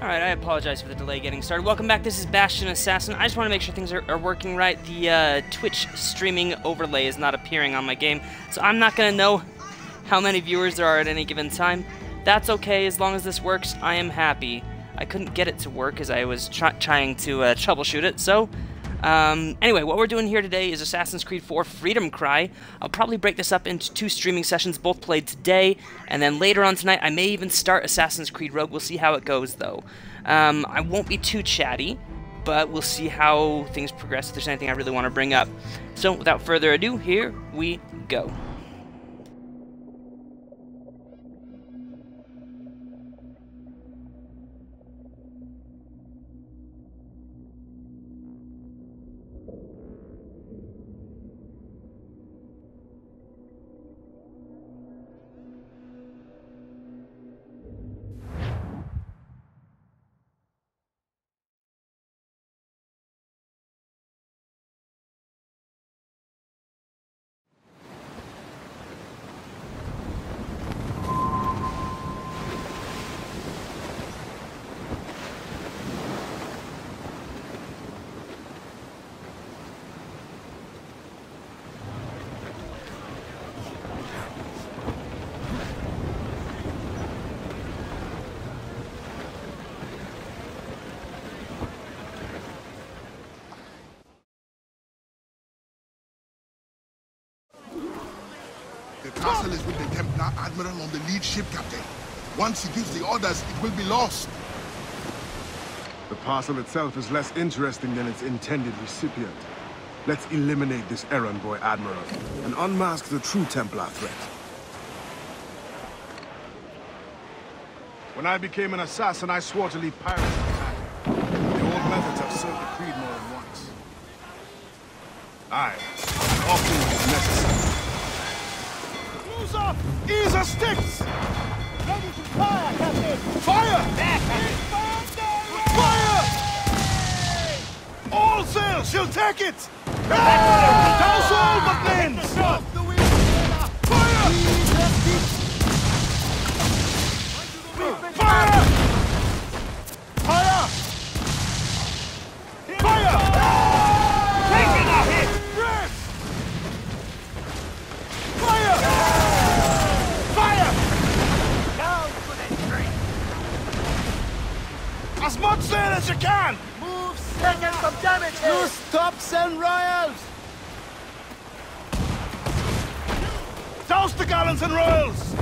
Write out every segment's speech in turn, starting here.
Alright, I apologize for the delay getting started. Welcome back, this is Bastion Assassin. I just want to make sure things are working right. The Twitch streaming overlay is not appearing on my game, so I'm not going to know how many viewers there are at any given time. That's okay, as long as this works, I am happy. I couldn't get it to work as I was trying to troubleshoot it, so... Anyway, what we're doing here today is Assassin's Creed 4 Freedom Cry. I'll probably break this up into 2 streaming sessions, both played today, and then later on tonight I may even start Assassin's Creed Rogue. We'll see how it goes, though. I won't be too chatty, but we'll see how things progress, if there's anything I really want to bring up. So, without further ado, here we go. The castle is with the Templar Admiral on the lead ship, Captain. Once he gives the orders, it will be lost. The parcel itself is less interesting than its intended recipient. Let's eliminate this errand boy Admiral and unmask the true Templar threat. When I became an assassin, I swore to leave pirates behind. The old methods have served the Creed more than once. Aye, often it is necessary. Close up! Ease the sticks! Ready to fire, Captain! Fire! Fire! All sails, she'll take it! Douse all but men! Fire! Fire! Fire! Fire! Taking a hit! Rest! Fire! Fire! Down to the train! As much sail as you can! Move, taking some damage here! Loose tops and royals! Douse the gallants and royals!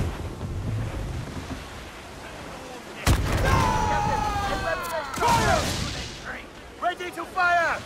Fire! Ready to fire!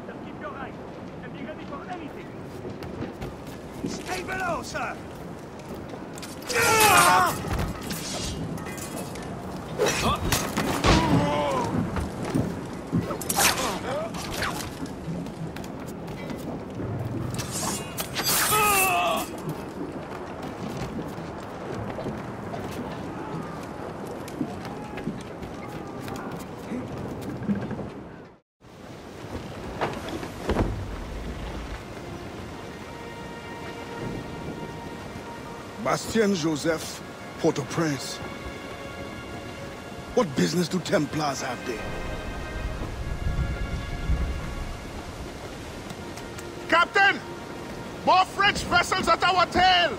Just keep your eyes and be ready for anything. Stay below, sir! Bastien Joseph, Port-au-Prince. What business do Templars have there? Captain! More French vessels at our tail!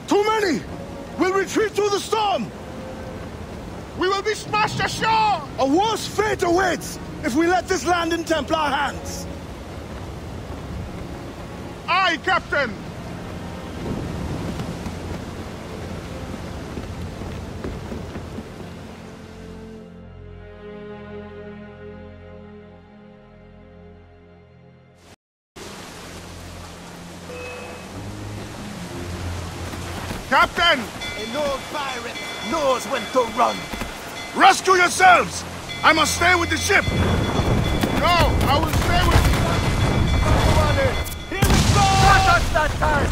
Too many! We'll retreat through the storm! We will be smashed ashore! A worse fate awaits if we let this land in Templar hands! Aye, Captain! Captain! An old pirate knows when to run. Rescue yourselves! I must stay with the ship! No, I will stay with you. Here we go! Not us that time!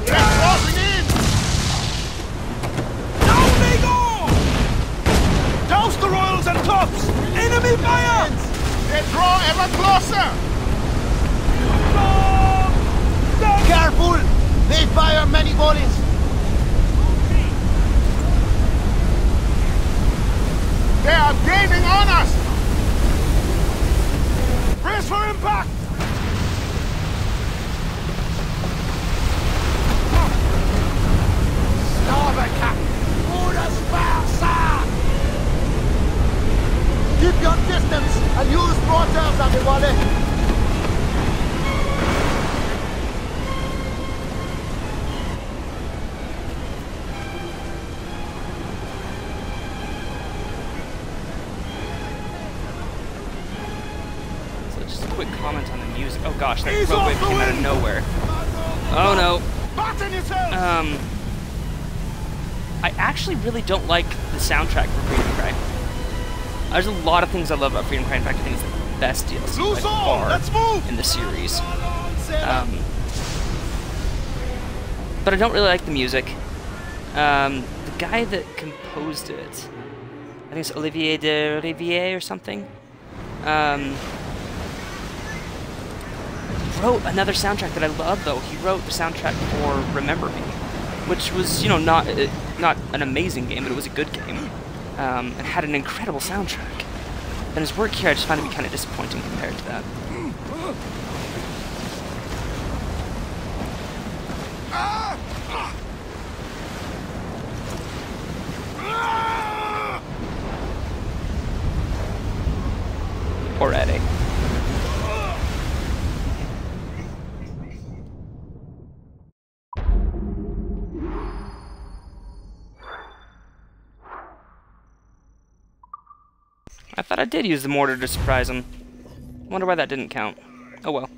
They're closing in! Down they go! Douse the royals and tops! Enemy fire! They draw ever closer! Careful! They fire many volleys. They are gaining on us! Brace for impact! Starboard, Captain! Orders fast! Keep your distance and use mortars, everybody! Quick comment on the music. Oh gosh, that road wave came out of nowhere. Oh no. I actually really don't like the soundtrack for Freedom Cry. There's a lot of things I love about Freedom Cry. In fact, I think it's the best DLC by far in the series. But I don't really like the music. The guy that composed it, I think it's Olivier de Rivière or something. Wrote another soundtrack that I love, though. He wrote the soundtrack for Remember Me, which was, you know, not an amazing game, but it was a good game, and had an incredible soundtrack. And his work here, I just find to be kind of disappointing compared to that. Poor Eddie. I thought I did use the mortar to surprise him. Wonder why that didn't count. Oh well.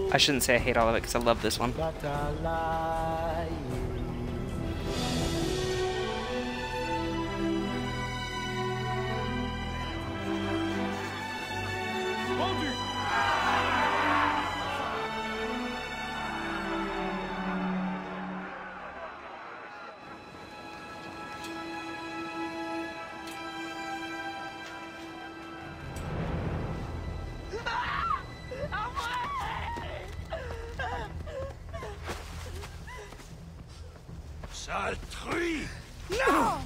I shouldn't say I hate all of it, because I love this one. Sale truie! Non!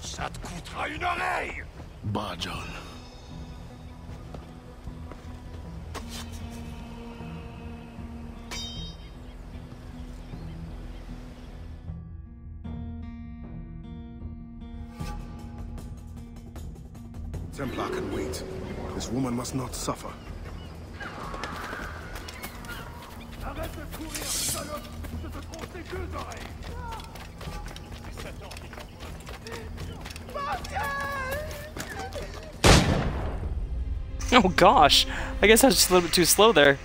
Ça te coûtera une oreille! Bah, John. Templar can wait. This woman must not suffer. Arrête de courir, salope, ou je te tronche tes deux oreilles. Oh gosh, I guess I was just a little bit too slow there.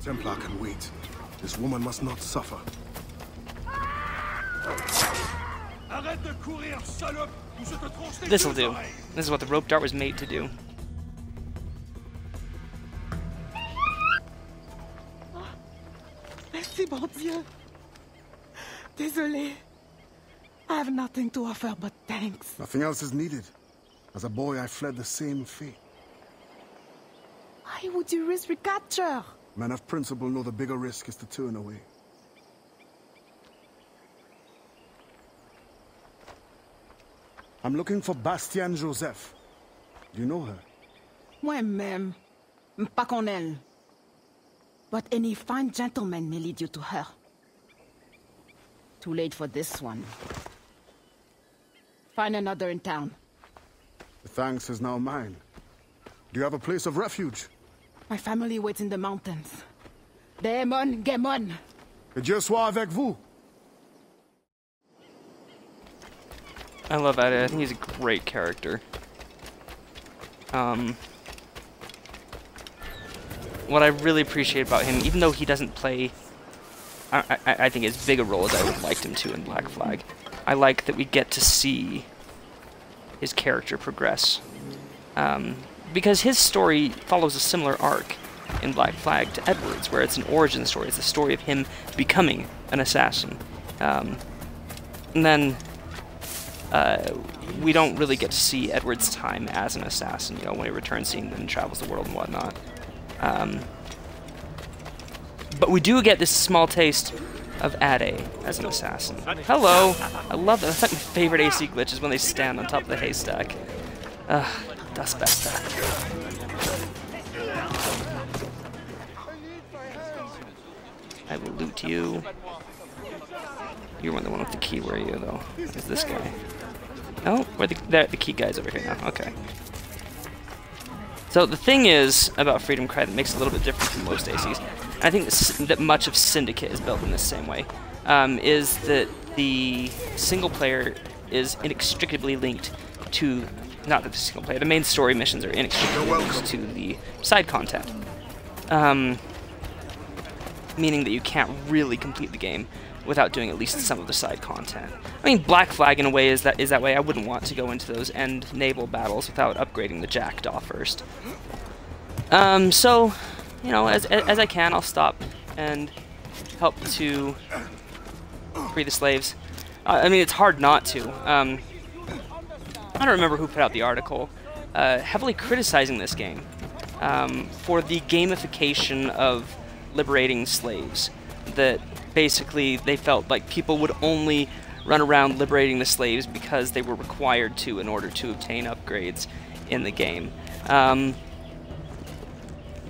Templar can wait. This woman must not suffer. This'll do. This is what the rope dart was made to do. Merci, bon Dieu. Désolé. I have nothing to offer but thanks. Nothing else is needed. As a boy, I fled the same fate. Why would you risk recapture? Men of principle know the bigger risk is to turn away. I'm looking for Bastien Joseph. Do you know her? Moi-même, pas qu'on elle. But any fine gentleman may lead you to her. Too late for this one. Find another in town. The thanks is now mine. Do you have a place of refuge? My family waits in the mountains. Démon, Gemon. Que Dieu soit avec vous. I love Ade. I think he's a great character. What I really appreciate about him, even though he doesn't play, I think, as big a role as I would have liked him to in Black Flag, I like that we get to see his character progress. Because his story follows a similar arc in Black Flag to Edward's, where it's an origin story. It's the story of him becoming an assassin. And then we don't really get to see Edward's time as an assassin, you know, when he returns to England and travels the world and whatnot. But we do get this small taste of Ade as an assassin. Hello! I love that. That's like my favorite AC glitch, is when they stand on top of the haystack. Das Beste. I will loot you. You weren't the one with the key, were you, though? It's this guy. Oh, where the key guy's over here now. Okay. So the thing is about Freedom Cry that makes it a little bit different from most ACs, and I think that much of Syndicate is built in the same way, is that the single player is inextricably linked to, not the single player, the main story missions are inextricably linked to the side content. Meaning that you can't really complete the game without doing at least some of the side content. I mean, Black Flag in a way is that way. I wouldn't want to go into those end naval battles without upgrading the Jackdaw first. So, you know, as I can, I'll stop and help to free the slaves. I mean, it's hard not to. I don't remember who put out the article, heavily criticizing this game for the gamification of liberating slaves. That basically they felt like people would only run around liberating the slaves because they were required to in order to obtain upgrades in the game. I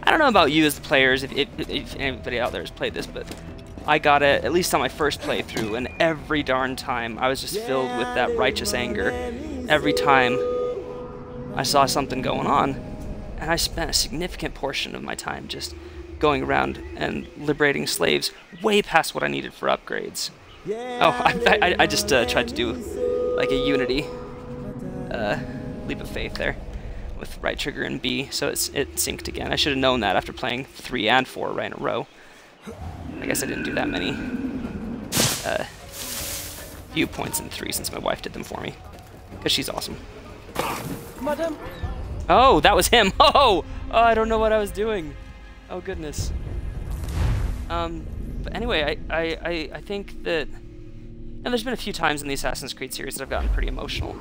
don't know about you as the players, if anybody out there has played this, but I got it, at least on my first playthrough, and every darn time I was just filled with that righteous anger. Every time I saw something going on, and I spent a significant portion of my time just going around and liberating slaves way past what I needed for upgrades. Oh, I just tried to do like a Unity leap of faith there with right trigger and B, so it synced again. I should have known that after playing 3 and 4 right in a row. I guess I didn't do that many viewpoints in 3 since my wife did them for me, because she's awesome. Madam. Oh, that was him. Oh, I don't know what I was doing. Oh goodness. But anyway, I think that, you know, there's been a few times in the Assassin's Creed series that I've gotten pretty emotional.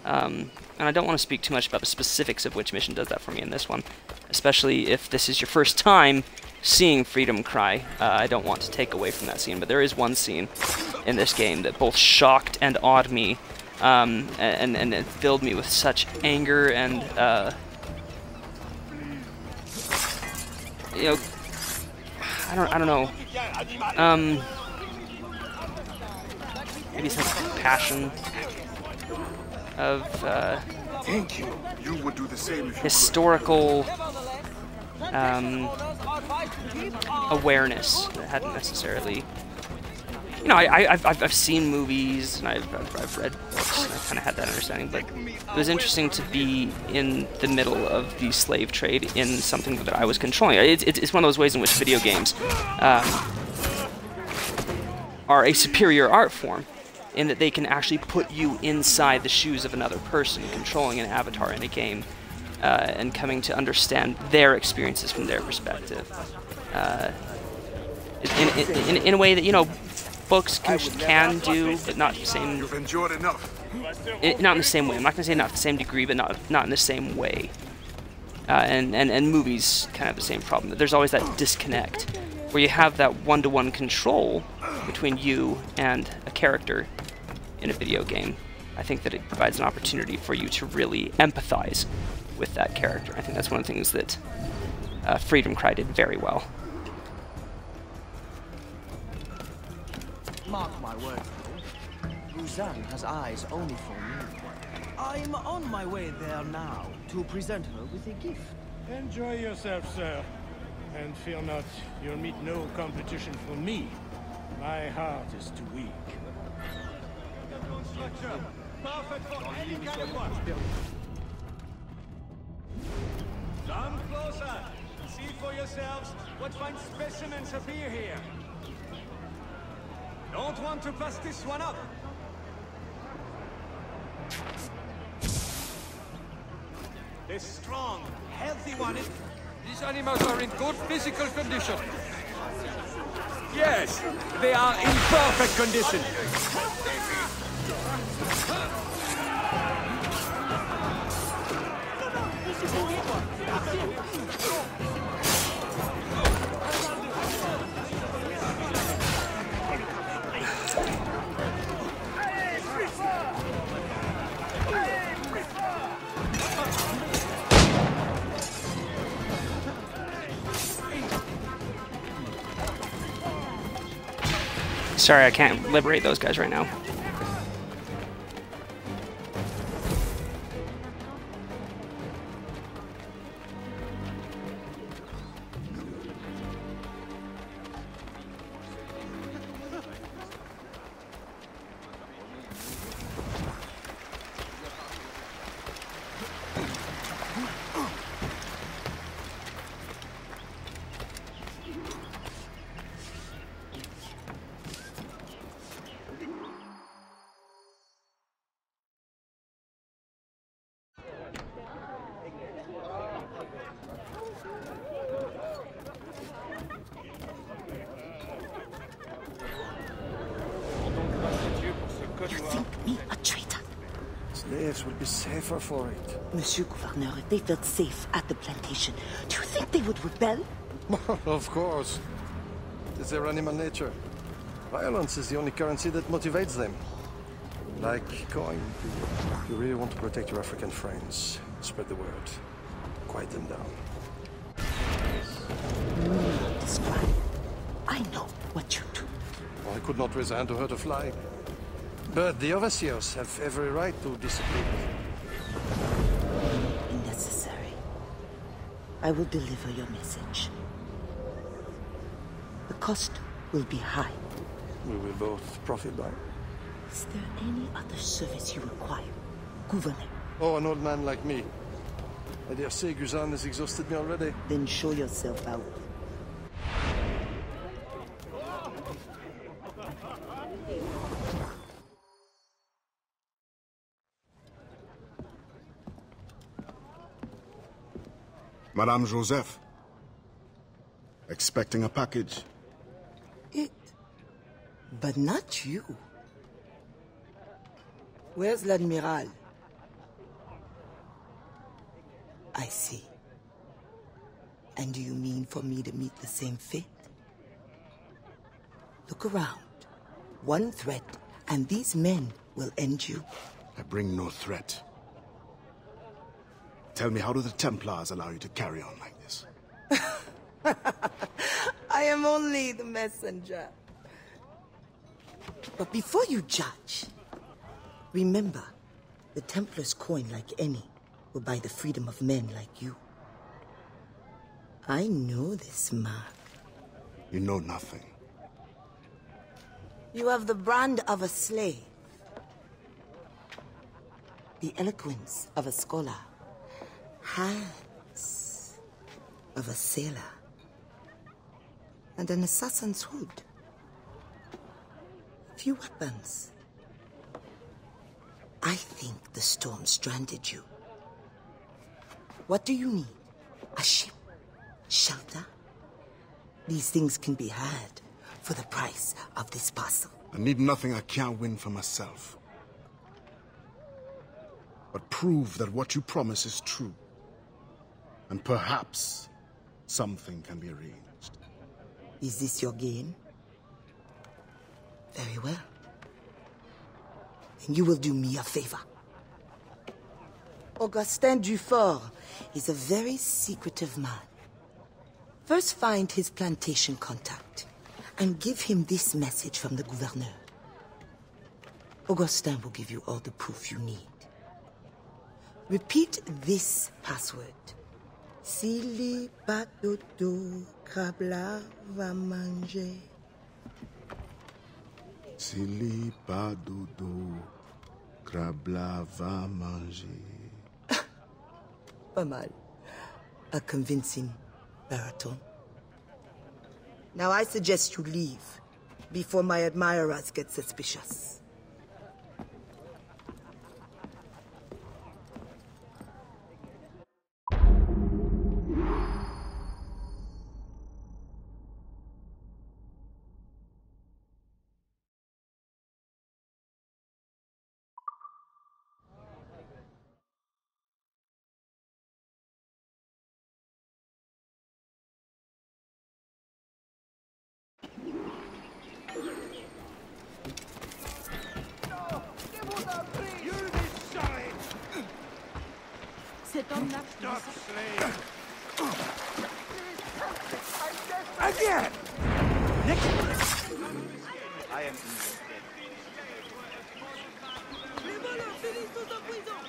And I don't want to speak too much about the specifics of which mission does that for me in this one, especially if this is your first time seeing Freedom Cry. I don't want to take away from that scene, but there is one scene in this game that both shocked and awed me, and it filled me with such anger and, you know, I don't know, maybe some passion of Thank you. You would do the same if you historical awareness that hadn't necessarily. You know, I've seen movies and I've read books and I kind of had that understanding, but it was interesting to be in the middle of the slave trade in something that I was controlling. It's one of those ways in which video games are a superior art form, in that they can actually put you inside the shoes of another person, controlling an avatar in a game, and coming to understand their experiences from their perspective. In a way that, you know, books can do, but not the same. You've endured enough. Not in the same way. I'm not going to say not the same degree, but not in the same way. And movies kind of have the same problem. There's always that disconnect, where you have that one-to-one control between you and a character in a video game. I think that it provides an opportunity for you to really empathize with that character. I think that's one of the things that Freedom Cry did very well. Mark my word, Guzan has eyes only for me. I'm on my way there now to present her with a gift. Enjoy yourself, sir. And fear not, you'll meet no competition from me. My heart is too weak. Perfect for any kind of work. Come closer. See for yourselves what fine specimens appear here. Don't want to pass this one up. This strong, healthy one is... These animals are in good physical condition. Yes, they are in perfect condition. Sorry, I can't liberate those guys right now. You think me a traitor? Slaves will be safer for it. Monsieur Gouverneur, if they felt safe at the plantation, do you think they would rebel? Of course. It's their animal nature. Violence is the only currency that motivates them. Like coin. You really want to protect your African friends. Spread the word. Quiet them down. Describe. I know what you do. I could not raise a hand to hurt a fly. But the overseers have every right to disagree. Unnecessary. I will deliver your message. The cost will be high. We will both profit by it. Is there any other service you require, Gouverneur? Oh, an old man like me. I dare say Guzan has exhausted me already. Then show yourself out. Madame Joseph. Expecting a package. It. But not you. Where's l'Admiral? I see. And do you mean for me to meet the same fate? Look around. One threat, and these men will end you. I bring no threat. Tell me, how do the Templars allow you to carry on like this? I am only the messenger. But before you judge, remember, the Templars coin like any. will buy the freedom of men like you. I know this mark. You know nothing. You have the brand of a slave, the eloquence of a scholar, hands of a sailor, and an assassin's hood. Few weapons. I think the storm stranded you. What do you need? A ship? Shelter? These things can be had for the price of this parcel. I need nothing I can't win for myself. But prove that what you promise is true. And perhaps something can be arranged. Is this your game? Very well. Then you will do me a favor. Augustin Dufort is a very secretive man. First find his plantation contact and give him this message from the gouverneur. Augustin will give you all the proof you need. Repeat this password. Sili patoto krabla va manger. Sili pas dodo, krabla va manger. Pas mal. A convincing baritone. Now I suggest you leave before my admirers get suspicious. Cet homme-là... Stop, slave! Again! Nick! I am evil. Les voleurs finissent tous en prison.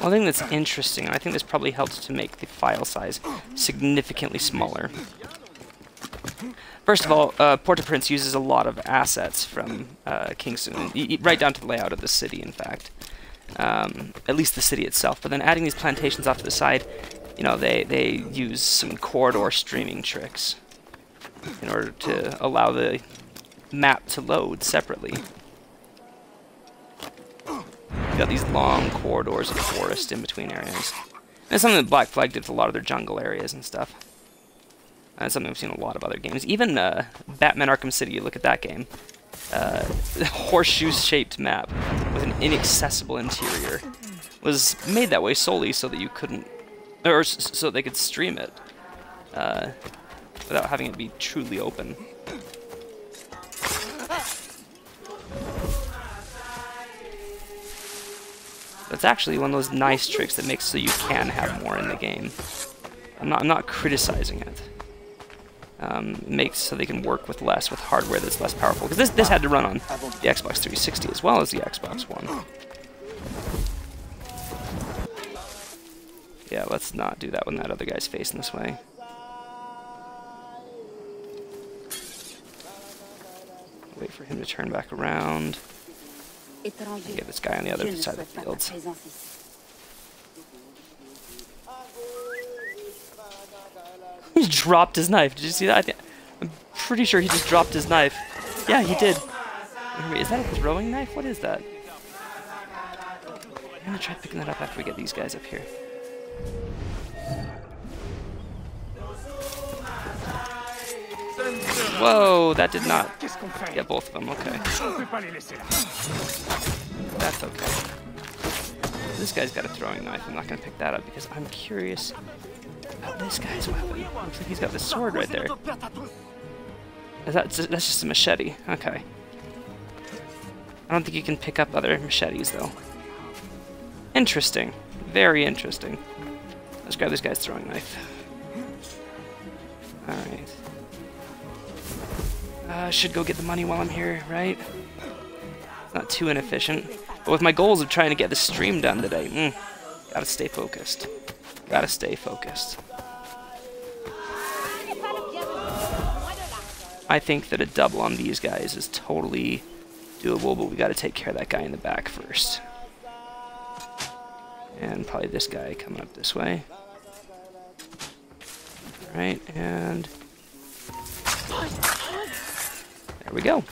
One thing that's interesting, and I think this probably helps to make the file size significantly smaller. First of all, Port-au-Prince uses a lot of assets from Kingston, right down to the layout of the city, in fact. At least the city itself. But then adding these plantations off to the side, you know, they use some corridor streaming tricks in order to allow the map to load separately. Got these long corridors of forest in between areas. And it's something that Black Flag did with a lot of their jungle areas and stuff. And it's something we've seen in a lot of other games. Even Batman Arkham City, you look at that game. Horseshoe-shaped map with an inaccessible interior was made that way solely so that you couldn't, or so they could stream it without having it be truly open. That's actually one of those nice tricks that makes so you can have more in the game. I'm not criticizing it. It makes so they can work with less, with hardware that's less powerful. Because this had to run on the Xbox 360 as well as the Xbox One. Yeah, let's not do that when that other guy's facing this way. Wait for him to turn back around. And get this guy on the other side of the fields. He dropped his knife. Did you see that? I'm pretty sure he just dropped his knife. Yeah, he did. Wait, is that a throwing knife? What is that? I'm gonna try picking that up after we get these guys up here. Whoa, that did not get both of them. Okay. That's okay. This guy's got a throwing knife. I'm not going to pick that up because I'm curious about this guy's weapon. Looks like he's got this sword right there. That's just a machete. Okay. I don't think you can pick up other machetes, though. Interesting. Very interesting. Let's grab this guy's throwing knife. Alright. Should go get the money while I'm here, right? Not too inefficient. But with my goals of trying to get the stream done today, gotta stay focused. Gotta stay focused. I think that a double on these guys is totally doable, but we gotta take care of that guy in the back first. And probably this guy coming up this way. Alright, and there we go.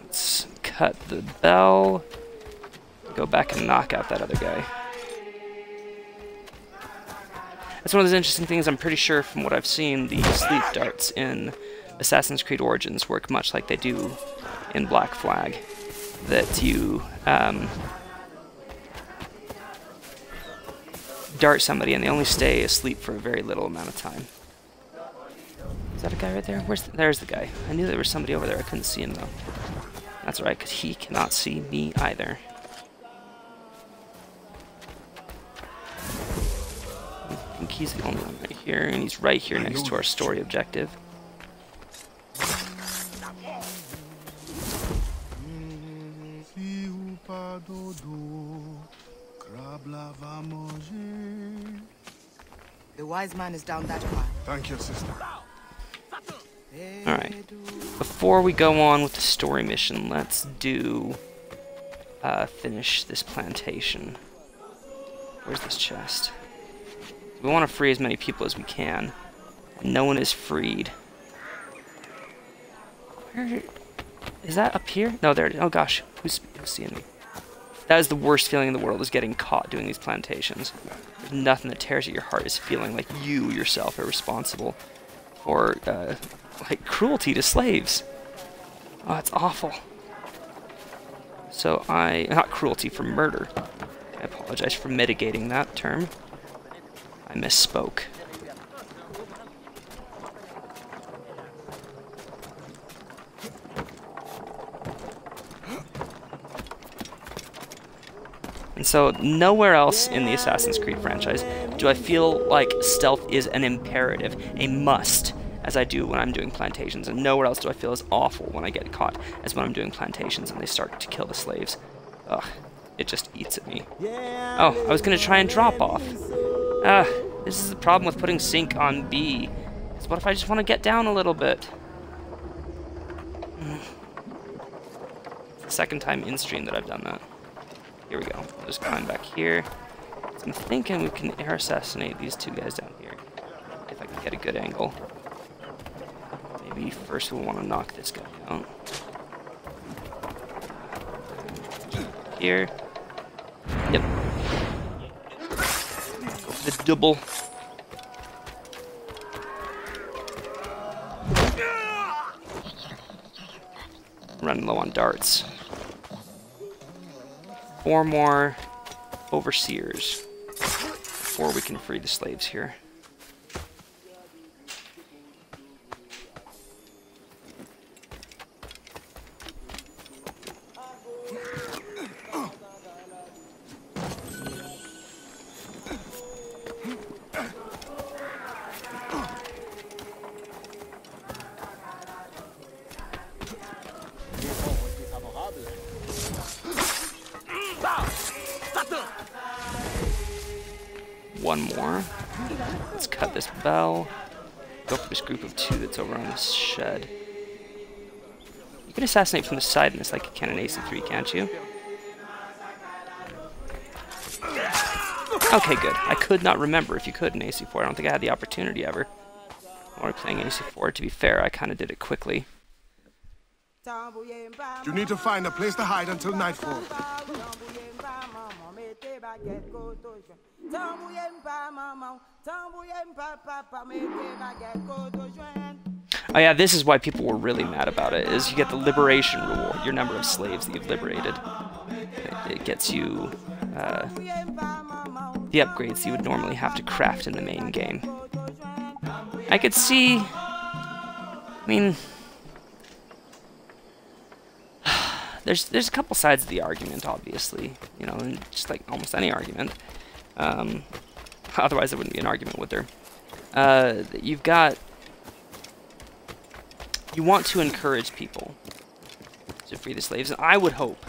Let's cut the bell. Go back and knock out that other guy. That's one of those interesting things. I'm pretty sure from what I've seen, the sleep darts in Assassin's Creed Origins work much like they do in Black Flag. That you dart somebody and they only stay asleep for a very little amount of time. Is that a guy right there? There's the guy. I knew there was somebody over there. I couldn't see him though. That's alright, because he cannot see me either. I think he's the only one right here, and he's right here next to our story objective. The wise man is down that path. Thank you, sister. Alright. Before we go on with the story mission, let's do finish this plantation. Where's this chest? We want to free as many people as we can. No one is freed. Where is that up here? No, there it is. Oh gosh, who's seeing me? That is the worst feeling in the world, is getting caught doing these plantations. There's nothing that tears at your heart is feeling like you yourself are responsible for like cruelty to slaves. Oh, it's awful. So not cruelty, for murder. I apologize for mitigating that term. I misspoke. And so nowhere else in the Assassin's Creed franchise do I feel like stealth is an imperative, a must, as I do when I'm doing plantations. And nowhere else do I feel as awful when I get caught as when I'm doing plantations and they start to kill the slaves. Ugh, it just eats at me. Oh, I was going to try and drop off. This is the problem with putting sync on B. So what if I just want to get down a little bit? It's the second time in stream that I've done that. Here we go. I'll just climb back here. So I'm thinking we can air assassinate these two guys down here. If I can get a good angle. Maybe first we'll want to knock this guy out. Here. Yep. Go for the double. Running low on darts. 4 more overseers before we can free the slaves here. One more. Let's cut this bell. Go for this group of 2 that's over on this shed. You can assassinate from the side in this like you can in AC3, can't you? Okay, good. I could not remember if you could in AC4. I don't think I had the opportunity ever. When we were playing AC4, to be fair, I kind of did it quickly. You need to find a place to hide until nightfall. Oh yeah, this is why people were really mad about it, is you get the liberation reward, your number of slaves that you've liberated. It gets you the upgrades you would normally have to craft in the main game. I could see... I mean... There's a couple sides of the argument, obviously. You know, and just like almost any argument. Otherwise it wouldn't be an argument, would there? You've got... You want to encourage people to free the slaves, and I would hope,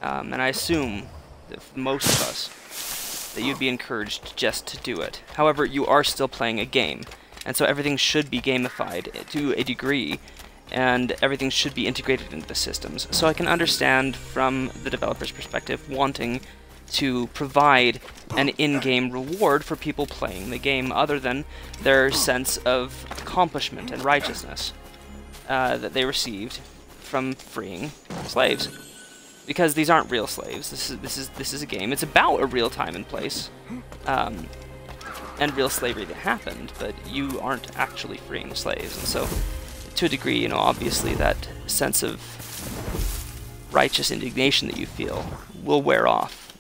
and I assume that for most of us, that you'd be encouraged just to do it. However, you are still playing a game, and so everything should be gamified to a degree, and everything should be integrated into the systems. So I can understand from the developer's perspective wanting to provide an in-game reward for people playing the game other than their sense of accomplishment and righteousness that they received from freeing slaves, because these aren't real slaves. This is a game. It's about a real time and place, and real slavery that happened, but you aren't actually freeing slaves. And so, to a degree, you know, obviously that sense of righteous indignation that you feel will wear off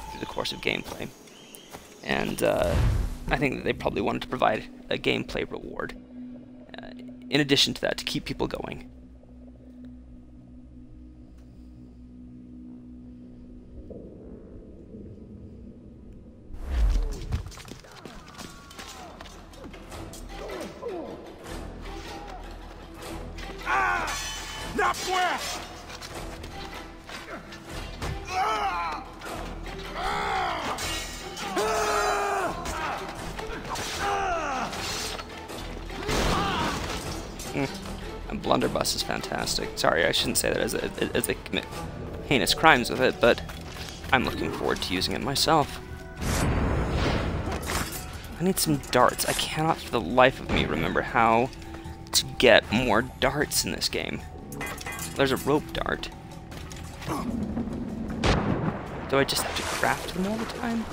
through the course of gameplay. And I think that they probably wanted to provide a gameplay reward in addition to that, to keep people going. And Blunderbuss is fantastic. Sorry, I shouldn't say that as they commit heinous crimes with it, but I'm looking forward to using it myself. I need some darts. I cannot for the life of me remember how to get more darts in this game. There's a rope dart. Do I just have to craft them all the time?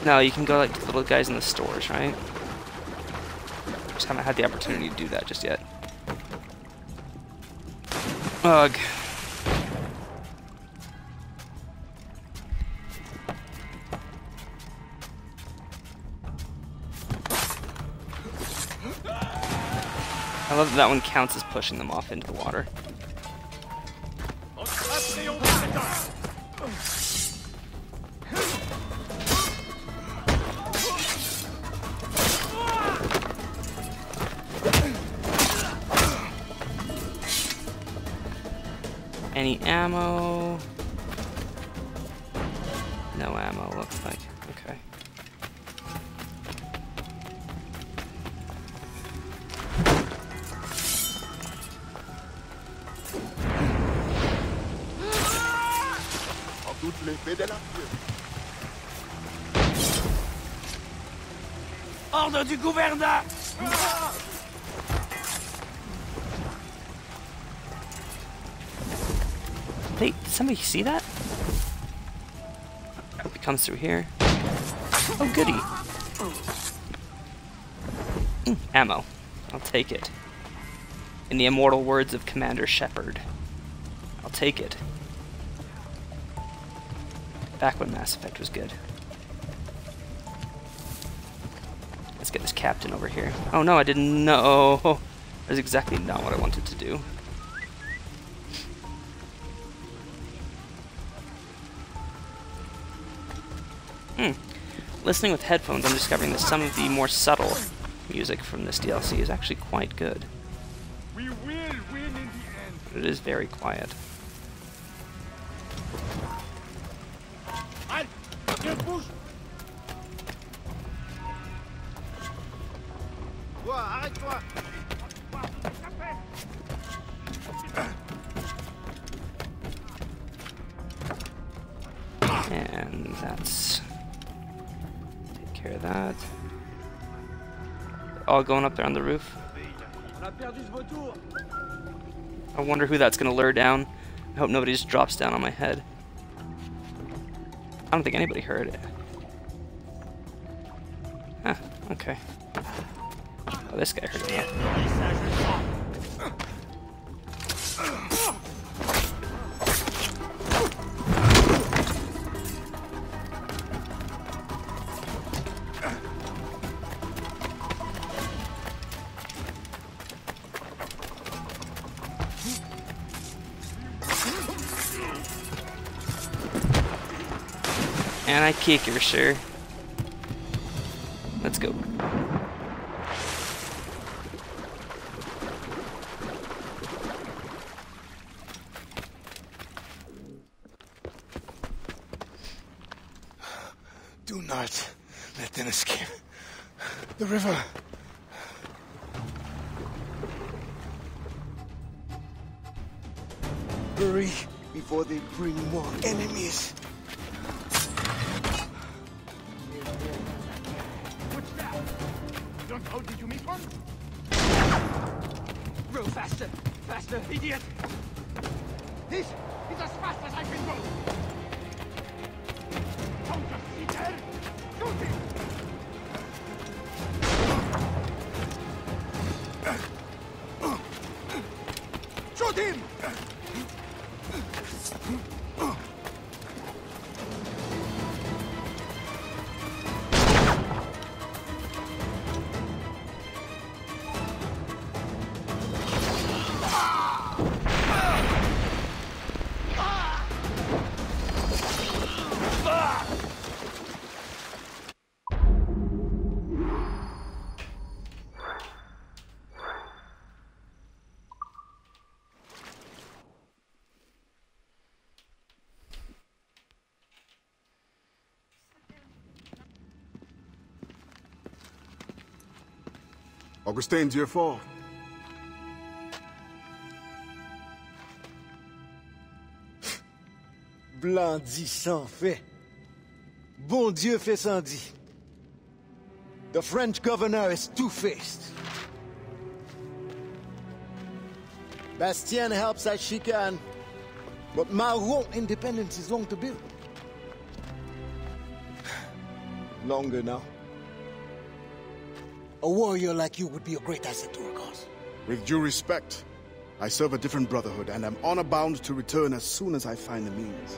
No, you can go like to the little guys in the stores, right? Just haven't had the opportunity to do that just yet. Ugh. I love that that one counts as pushing them off into the water. Any ammo? No ammo, looks like. Okay. Ordre du gouverneur! Hey, did somebody see that? I hope he comes through here. Oh, goody. Ammo. I'll take it. In the immortal words of Commander Shepard, I'll take it. Back when Mass Effect was good. Let's get this captain over here. Oh no, I didn't know. That's exactly not what I wanted to do. Listening with headphones, I'm discovering that some of the more subtle music from this DLC is actually quite good. We will win in the end. But it is very quiet. And that's... take care of that. They're all going up there on the roof. I wonder who that's going to lure down. I hope nobody just drops down on my head. I don't think anybody heard it. Huh, okay. Oh, this guy hurt me. And I kick her, sure. Let's go. Do not let them escape. The river. Hurry before they bring more enemies. What's that? Oh, did you meet one? Row faster! Faster, idiot! This is as fast as I can go. Don't just sit there. Shoot him! Shoot him! Augustin, Dieu fort. Blanc dit sans fait. Bon Dieu fait sans dit. The French governor is two-faced. Bastien helps as she can, but Maroon independence is long to build. Longer now. A warrior like you would be a great asset to our cause. With due respect, I serve a different brotherhood, and am honor-bound to return as soon as I find the means.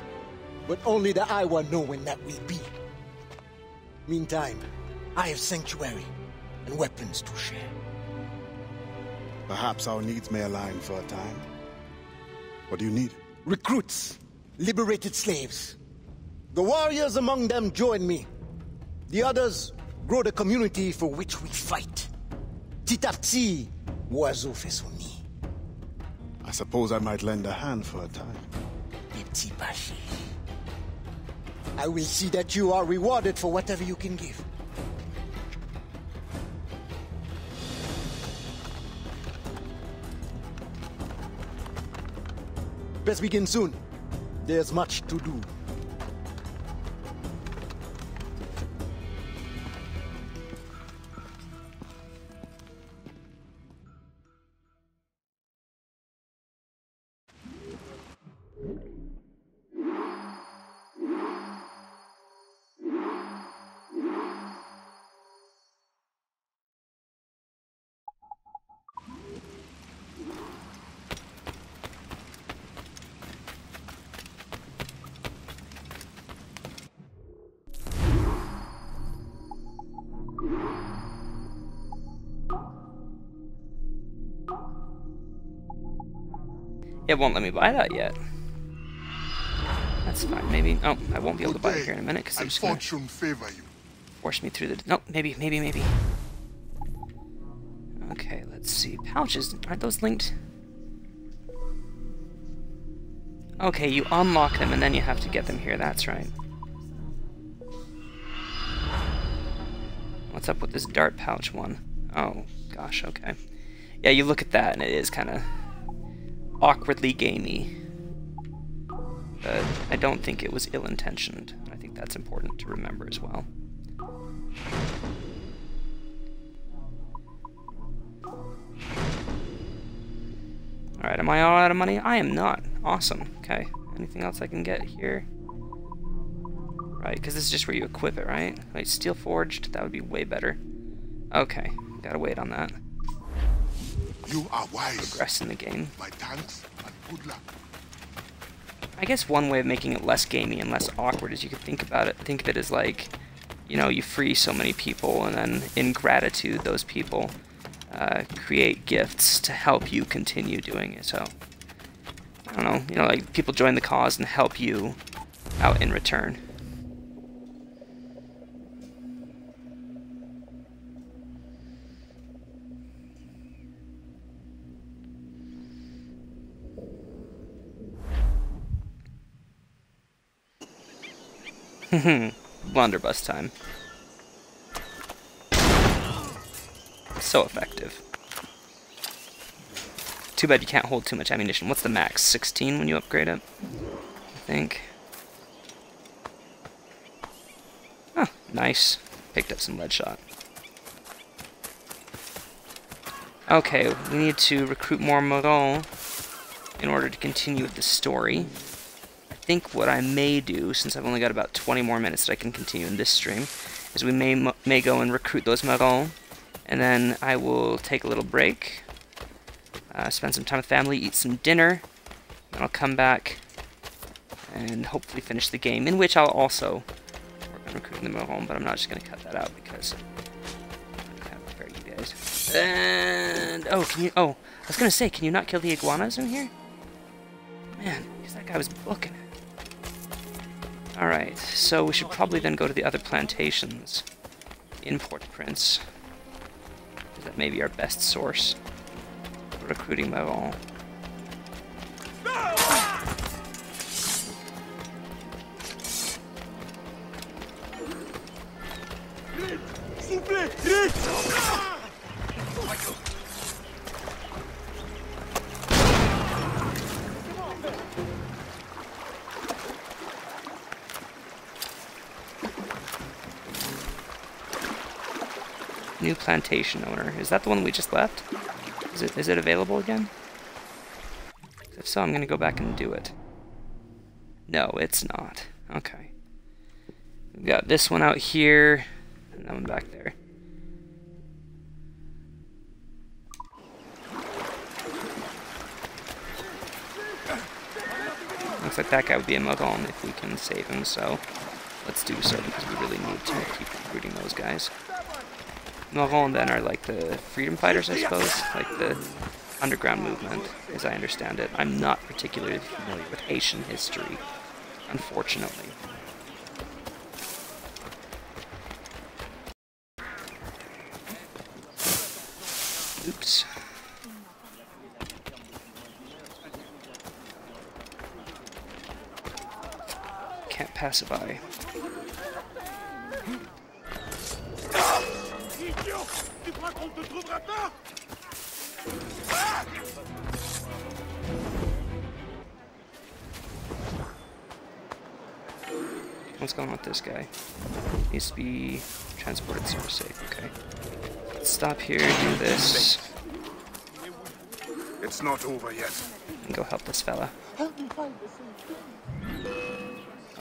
But only the Iowa know when that will be. Meantime, I have sanctuary and weapons to share. Perhaps our needs may align for a time. What do you need? Recruits, liberated slaves. The warriors among them join me. The others grow the community for which we fight. Petit à petit, oiseau fait son nid. I suppose I might lend a hand for a time. Les petits pachés. I will see that you are rewarded for whatever you can give. Best begin soon. There's much to do. It won't let me buy that yet. That's fine, maybe. Oh, I won't be able to buy it here in a minute because I'm just gonna favor you. force me through the... No, maybe. Okay, let's see. Pouches, aren't those linked? Okay, you unlock them and then you have to get them here, that's right. What's up with this dart pouch one? Oh, gosh, okay. Yeah, you look at that and it is kind of awkwardly gamey. But I don't think it was ill-intentioned. I think that's important to remember as well. Alright, am I all out of money? I am not. Awesome. Okay. Anything else I can get here? Right, because this is just where you equip it, right? Wait, steel forged? That would be way better. Okay. Gotta wait on that. You are wise. Progress in the game. My thanks and good luck. I guess one way of making it less gamey and less awkward is you could think of it as like, you know, you free so many people, and then in gratitude, those people create gifts to help you continue doing it. So, I don't know, you know, like people join the cause and help you out in return. Blunderbuss time. So effective. Too bad you can't hold too much ammunition. What's the max? 16 when you upgrade it? I think. Oh, nice. Picked up some lead shot. Okay, we need to recruit more Morons in order to continue with the story. I think what I may do, since I've only got about 20 more minutes that I can continue in this stream, is we may go and recruit those Morons, and then I will take a little break, spend some time with family, eat some dinner, and I'll come back and hopefully finish the game, in which I'll also work on recruiting the Morons, but I'm not just going to cut that out because I kind of prepare you guys. And, oh, I was going to say, can you not kill the iguanas in here? Man, because that guy was booking it. Alright, so we should probably then go to the other plantations in Port-au-Prince. That may be our best source for recruiting Morons. New plantation owner. Is that the one we just left? Is it available again? If so, I'm going to go back and do it. No, it's not. Okay. We've got this one out here, and that one back there. Looks like that guy would be a Moron if we can save him, so let's do so, because we really need to keep recruiting those guys. Morons then are like the freedom fighters, I suppose, like the underground movement, as I understand it. I'm not particularly familiar with Haitian history, unfortunately. Oops. Can't pass it by. What's going on with this guy? Needs to be transported somewhere safe, okay. Let's stop here, do this. It's not over yet. And go help this fella. Oh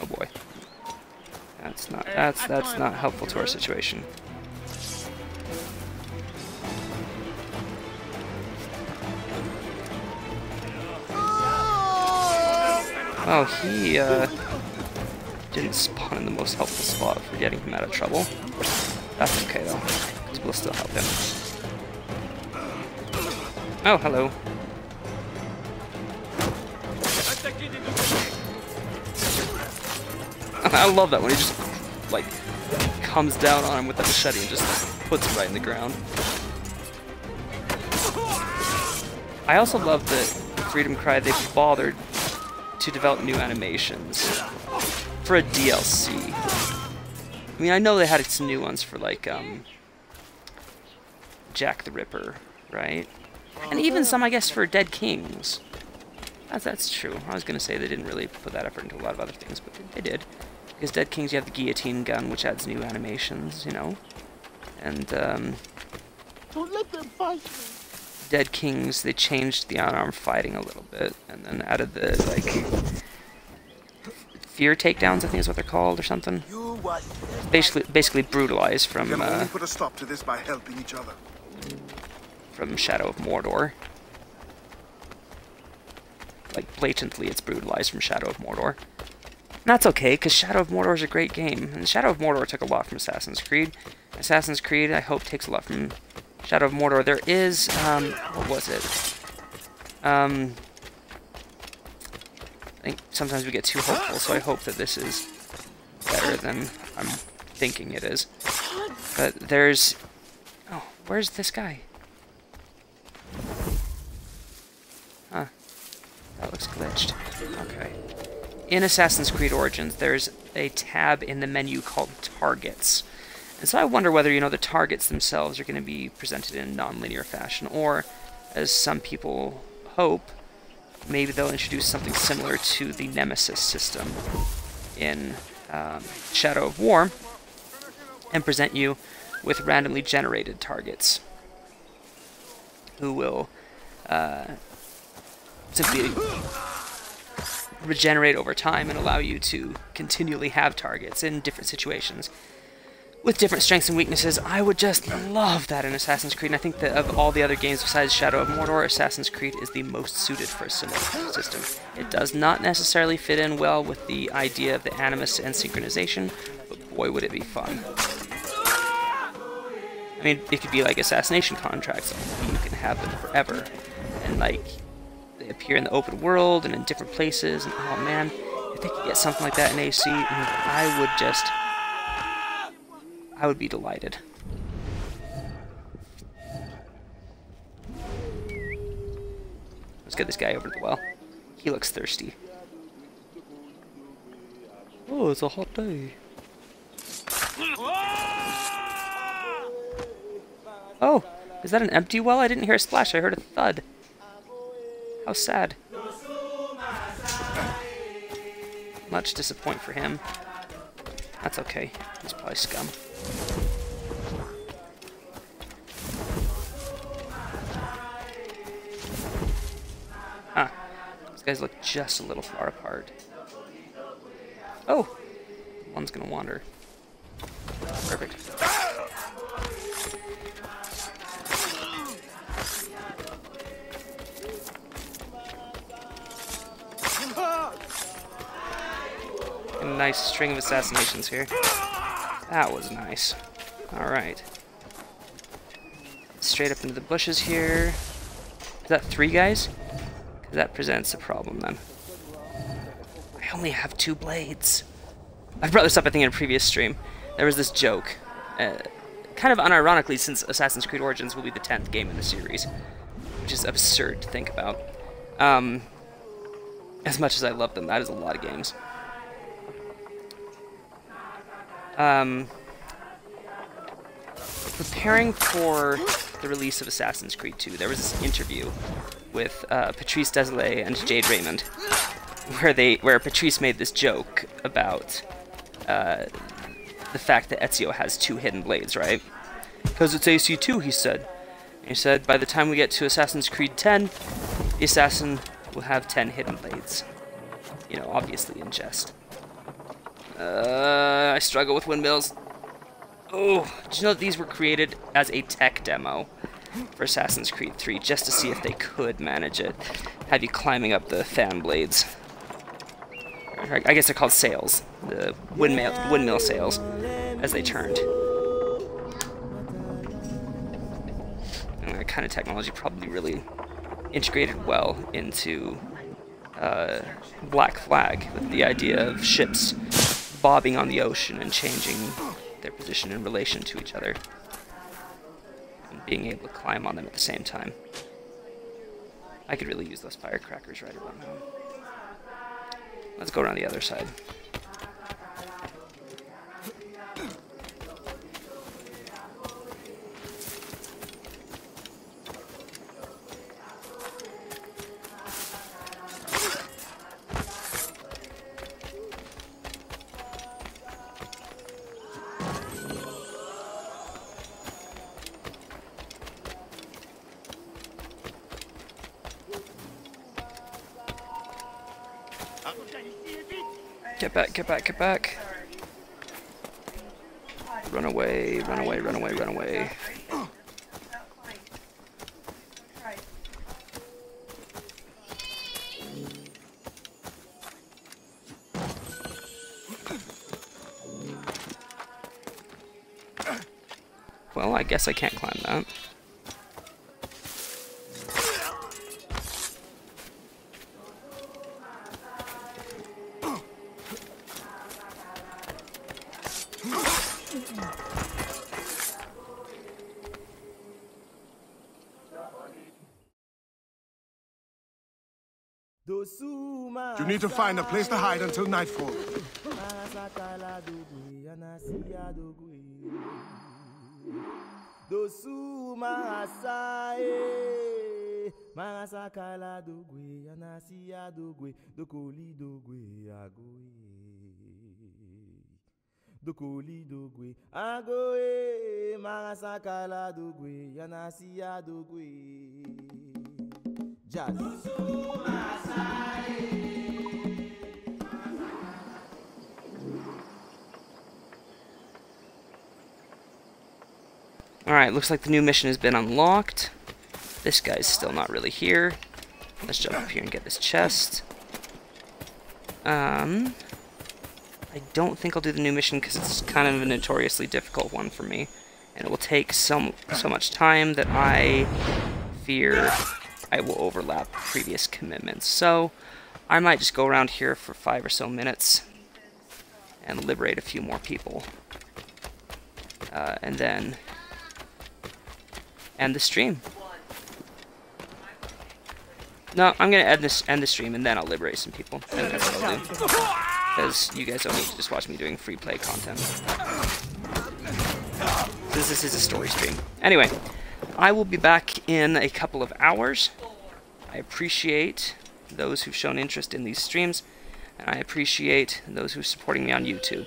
boy. That's not helpful to our situation. Oh, he didn't spawn in the most helpful spot for getting him out of trouble. That's okay though, because we'll still help him. Oh, hello. I love that when he just, like, comes down on him with the machete and just puts him right in the ground. I also love that Freedom Cry, they've bothered to develop new animations for a DLC. I mean, I know they had some new ones for, like, Jack the Ripper, right? And even some, I guess, for Dead Kings. That's true. I was going to say they didn't really put that effort into a lot of other things, but they did. Because Dead Kings, you have the guillotine gun, which adds new animations, you know? And, Don't let them fight me. Dead Kings, they changed the unarmed fighting a little bit, and then added the, like, fear takedowns, I think is what they're called, or something. Basically brutalized from, We can only put a stop to this by helping each other. from Shadow of Mordor. Like, blatantly it's brutalized from Shadow of Mordor. And that's okay, because Shadow of Mordor is a great game. And Shadow of Mordor took a lot from Assassin's Creed. Assassin's Creed, I hope, takes a lot from Shadow of Mordor. There is, what was it? I think sometimes we get too hopeful, so I hope that this is better than I'm thinking it is. But there's... Oh, where's this guy? Huh. That looks glitched. Okay. In Assassin's Creed Origins, there's a tab in the menu called Targets. And so I wonder whether, you know, the targets themselves are going to be presented in a non-linear fashion, or, as some people hope, maybe they'll introduce something similar to the Nemesis system in Shadow of War, and present you with randomly generated targets who will simply regenerate over time and allow you to continually have targets in different situations with different strengths and weaknesses. I would just love that in Assassin's Creed, and I think that of all the other games besides Shadow of Mordor, Assassin's Creed is the most suited for a similar system. It does not necessarily fit in well with the idea of the animus and synchronization, but boy would it be fun. I mean, it could be like assassination contracts. You can have them forever, and like, they appear in the open world and in different places, and oh man, if they could get something like that in AC, I would be delighted. Let's get this guy over to the well. He looks thirsty. Oh, it's a hot day. Oh, is that an empty well? I didn't hear a splash, I heard a thud. How sad. Much disappoint for him. That's okay. He's probably scum. Huh. These guys look just a little far apart. Oh! One's gonna wander. Perfect. A nice string of assassinations here. That was nice. Alright. Straight up into the bushes here. Is that 3 guys? Because that presents a problem then. I only have 2 blades. I've brought this up, I think, in a previous stream. There was this joke. Kind of unironically, since Assassin's Creed Origins will be the 10th game in the series. Which is absurd to think about. As much as I love them, that is a lot of games. Preparing for the release of Assassin's Creed 2, there was this interview with Patrice Désilets and Jade Raymond, where Patrice made this joke about the fact that Ezio has 2 hidden blades, right? Because it's AC2, he said. And he said, by the time we get to Assassin's Creed 10, the assassin will have 10 hidden blades. You know, obviously in jest. I struggle with windmills. Oh, did you know that these were created as a tech demo for Assassin's Creed 3, just to see if they could manage it? Have you climbing up the fan blades. I guess they're called sails. The windmill sails, as they turned. And that kind of technology probably really integrated well into Black Flag, with the idea of ships bobbing on the ocean and changing their position in relation to each other, and being able to climb on them at the same time. I could really use those firecrackers right about now. Let's go around the other side. Get back, get back, get back. Run away, run away, run away, run away. Well, I guess I can't climb that. You need to find a place to hide until nightfall. Alright, looks like the new mission has been unlocked. This guy's still not really here. Let's jump up here and get this chest. I don't think I'll do the new mission because it's kind of a notoriously difficult one for me. And it will take so much time that I fear I will overlap previous commitments. So I might just go around here for 5 or so minutes and liberate a few more people. And then end the stream. No, I'm gonna end the stream and then I'll liberate some people. I think that's what I'll do. Because you guys don't need to just watch me doing free play content. This is a story stream. Anyway, I will be back in a couple of hours. I appreciate those who've shown interest in these streams, and I appreciate those who are supporting me on YouTube.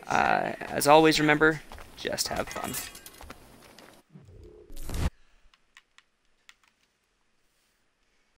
As always, remember, just have fun.